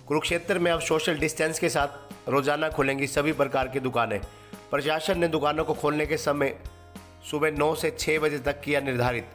कुरुक्षेत्र में अब social distance के साथ रोजाना खुलेंगी सभी प्रकार की दुकानें। प्रशासन ने दुकानों को खोलने के समय सुबह 9 से 6 बजे तक किया निर्धारित।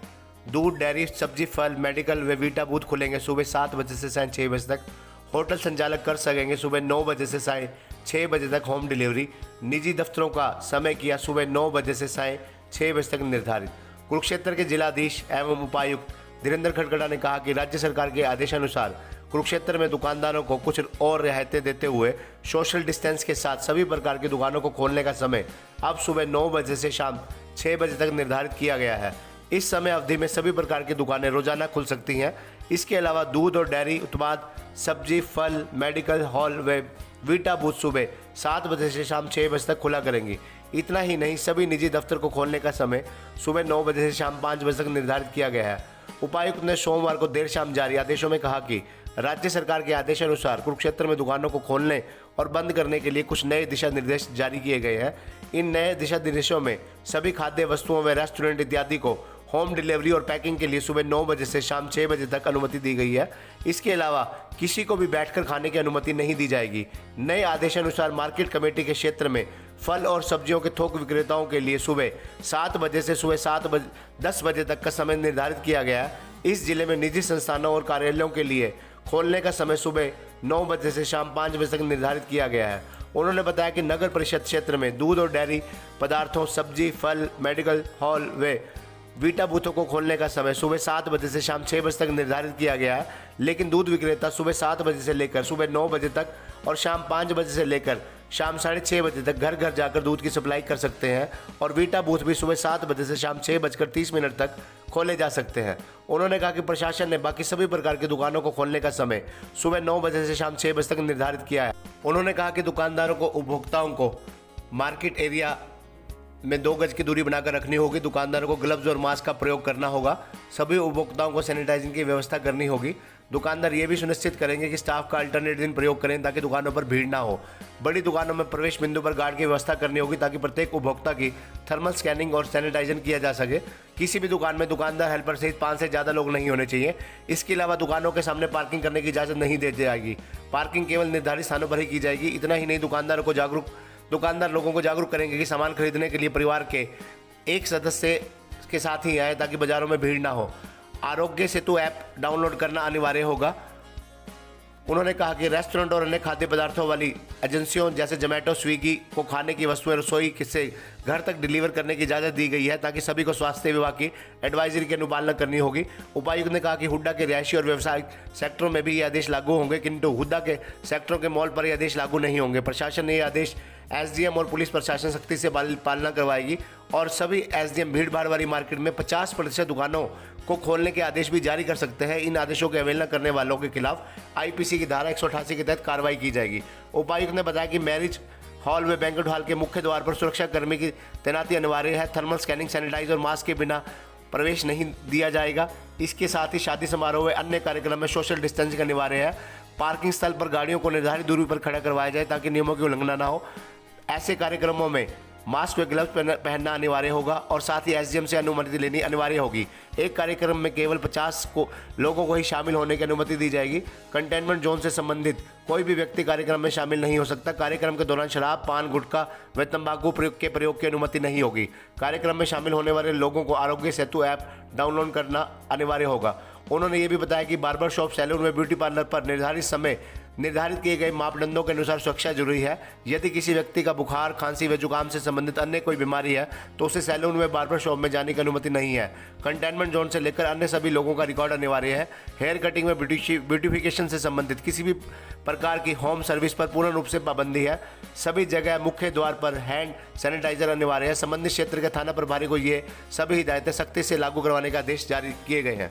दूध, डेयरी, सब्जी, फल, मेडिकल व वीटा बूथ खुलेंगे सुबह 7 बजे से साढ़े 6 बजे तक। होटल संचालक कर सकेंगे सुबह 9 बजे से साढ़े 6 बजे तक होम डिलीवरी। निजी दफ्तरों का समय किया सुबह 9 बजे से साढ़े 6 बजे तक निर्धारित। कुरुक्षेत्र के जिलाधीश एवं उपायुक्त धीरेन्द्र खड़गड़ा ने कहा कि राज्य सरकार के आदेशानुसार कुरुक्षेत्र में दुकानदारों को कुछ और रियायतें देते हुए सोशल डिस्टेंस के साथ सभी प्रकार की दुकानों को खोलने का समय अब सुबह 9 बजे से शाम 6 बजे तक निर्धारित किया गया है। इस समय अवधि में सभी प्रकार की दुकानें रोजाना खुल सकती हैं। इसके अलावा दूध और डेयरी उत्पाद, सब्जी, फल, मेडिकल हॉल व वीटा बूथ सुबह 7 बजे से शाम 6 बजे तक खुला करेंगी। इतना ही नहीं, सभी निजी दफ्तर को खोलने का समय सुबह 9 बजे से शाम 5 बजे तक निर्धारित किया गया है। उपायुक्त ने सोमवार को देर शाम जारी आदेशों में कहा कि राज्य सरकार के आदेशानुसार कुरुक्षेत्र में दुकानों को खोलने और बंद करने के लिए कुछ नए दिशा निर्देश जारी किए गए हैं। इन नए दिशा निर्देशों में सभी खाद्य वस्तुओं व रेस्टोरेंट इत्यादि को होम डिलीवरी और पैकिंग के लिए सुबह 9 बजे से शाम 6 बजे तक अनुमति दी गई है। इसके अलावा किसी को भी बैठकर खाने की अनुमति नहीं दी जाएगी। नए आदेशानुसार मार्केट कमेटी के क्षेत्र में फल और सब्जियों के थोक विक्रेताओं के लिए सुबह 7 बजे से सुबह 10 बजे तक का समय निर्धारित किया गया है। इस जिले में निजी संस्थानों और कार्यालयों के लिए खोलने का समय सुबह 9 बजे से शाम 5 बजे तक निर्धारित किया गया है। उन्होंने बताया कि नगर परिषद क्षेत्र में दूध और डेयरी पदार्थों, सब्जी, फल, मेडिकल हॉल व वीटा बूथों को खोलने का समय सुबह 7 बजे से शाम 6 बजे तक निर्धारित किया गया है। लेकिन दूध विक्रेता सुबह 7 बजे से लेकर सुबह 9 बजे तक और शाम 5 बजे से लेकर शाम 6:30 बजे तक घर घर जाकर दूध की सप्लाई कर सकते हैं और वीटा बूथ भी सुबह 7 बजे से शाम 6:30 तक खोले जा सकते हैं। उन्होंने कहा कि प्रशासन ने बाकी सभी प्रकार की दुकानों को खोलने का समय सुबह 9 बजे से शाम 6 बजे तक निर्धारित किया है। उन्होंने कहा कि दुकानदारों को उपभोक्ताओं को मार्केट एरिया में 2 गज की दूरी बनाकर रखनी होगी। दुकानदारों को ग्लव्स और मास्क का प्रयोग करना होगा। सभी उपभोक्ताओं को सैनिटाइजिंग की व्यवस्था करनी होगी। दुकानदार ये भी सुनिश्चित करेंगे कि स्टाफ का अल्टरनेट दिन प्रयोग करें ताकि दुकानों पर भीड़ ना हो। बड़ी दुकानों में प्रवेश बिंदु पर गार्ड की व्यवस्था करनी होगी ताकि प्रत्येक उपभोक्ता की थर्मल स्कैनिंग और सैनिटाइजन किया जा सके। किसी भी दुकान में दुकानदार, हेल्पर सहित 5 से ज़्यादा लोग नहीं होने चाहिए। इसके अलावा दुकानों के सामने पार्किंग करने की इजाज़त नहीं दी जाएगी। पार्किंग केवल निर्धारित स्थानों पर ही की जाएगी। इतना ही नहीं, दुकानदार लोगों को जागरूक करेंगे कि सामान खरीदने के लिए परिवार के एक सदस्य के साथ ही आए ताकि बाजारों में भीड़ ना हो। आरोग्य सेतु ऐप डाउनलोड करना अनिवार्य होगा। उन्होंने कहा कि रेस्टोरेंट और अन्य खाद्य पदार्थों वाली एजेंसियों जैसे जोमेटो, स्विगी को खाने की वस्तुएं रसोई से घर तक डिलीवर करने की इजाज़त दी गई है ताकि सभी को स्वास्थ्य विभाग की एडवाइजरी की अनुपालना करनी होगी। उपायुक्त ने कहा कि हुड्डा के रिहायशी और व्यावसायिक सेक्टरों में भी ये आदेश लागू होंगे, किंतु हुड्डा के सेक्टरों के मॉल पर ये आदेश लागू नहीं होंगे। प्रशासन ने ये आदेश एसडीएम और पुलिस प्रशासन सख्ती से पालना करवाएगी और सभी एसडीएम भीड़ भाड़ वाली मार्केट में 50% दुकानों को खोलने के आदेश भी जारी कर सकते हैं। इन आदेशों की अवहेलना करने वालों के खिलाफ आईपीसी की धारा 188 के तहत कार्रवाई की जाएगी। उपायुक्त ने बताया कि मैरिज हॉल व बैंक्वेट हॉल के मुख्य द्वार पर सुरक्षा कर्मी की तैनाती अनिवार्य है। थर्मल स्कैनिंग, सैनिटाइजर और मास्क के बिना प्रवेश नहीं दिया जाएगा। इसके साथ ही शादी समारोह व अन्य कार्यक्रम में सोशल डिस्टेंसिंग अनिवार्य है। पार्किंग स्थल पर गाड़ियों को निर्धारित दूरी पर खड़ा करवाया जाए ताकि नियमों की उल्लंघना न हो। ऐसे कार्यक्रमों में मास्क व ग्लव्स पहनना अनिवार्य होगा और साथ ही एसडीएम से अनुमति लेनी अनिवार्य होगी। एक कार्यक्रम में केवल 50 लोगों को ही शामिल होने की अनुमति दी जाएगी। कंटेनमेंट जोन से संबंधित कोई भी व्यक्ति कार्यक्रम में शामिल नहीं हो सकता। कार्यक्रम के दौरान शराब, पान, गुटखा व तंबाकू प्रयोग की अनुमति नहीं होगी। कार्यक्रम में शामिल होने वाले लोगों को आरोग्य सेतु ऐप डाउनलोड करना अनिवार्य होगा। उन्होंने ये भी बताया कि बार्बर शॉप, सैलून व ब्यूटी पार्लर पर निर्धारित किए गए मापदंडों के अनुसार सुरक्षा जरूरी है। यदि किसी व्यक्ति का बुखार, खांसी व जुकाम से संबंधित अन्य कोई बीमारी है तो उसे सैलून व बार्बर शॉप में जाने की अनुमति नहीं है। कंटेनमेंट जोन से लेकर अन्य सभी लोगों का रिकॉर्ड अनिवार्य है। हेयर कटिंग व ब्यूटिफिकेशन से संबंधित किसी भी प्रकार की होम सर्विस पर पूर्ण रूप से पाबंदी है। सभी जगह मुख्य द्वार पर हैंड सैनिटाइजर अनिवार्य है। संबंधित क्षेत्र के थाना प्रभारी को ये सभी हिदायतें सख्ती से लागू करवाने का आदेश जारी किए गए हैं।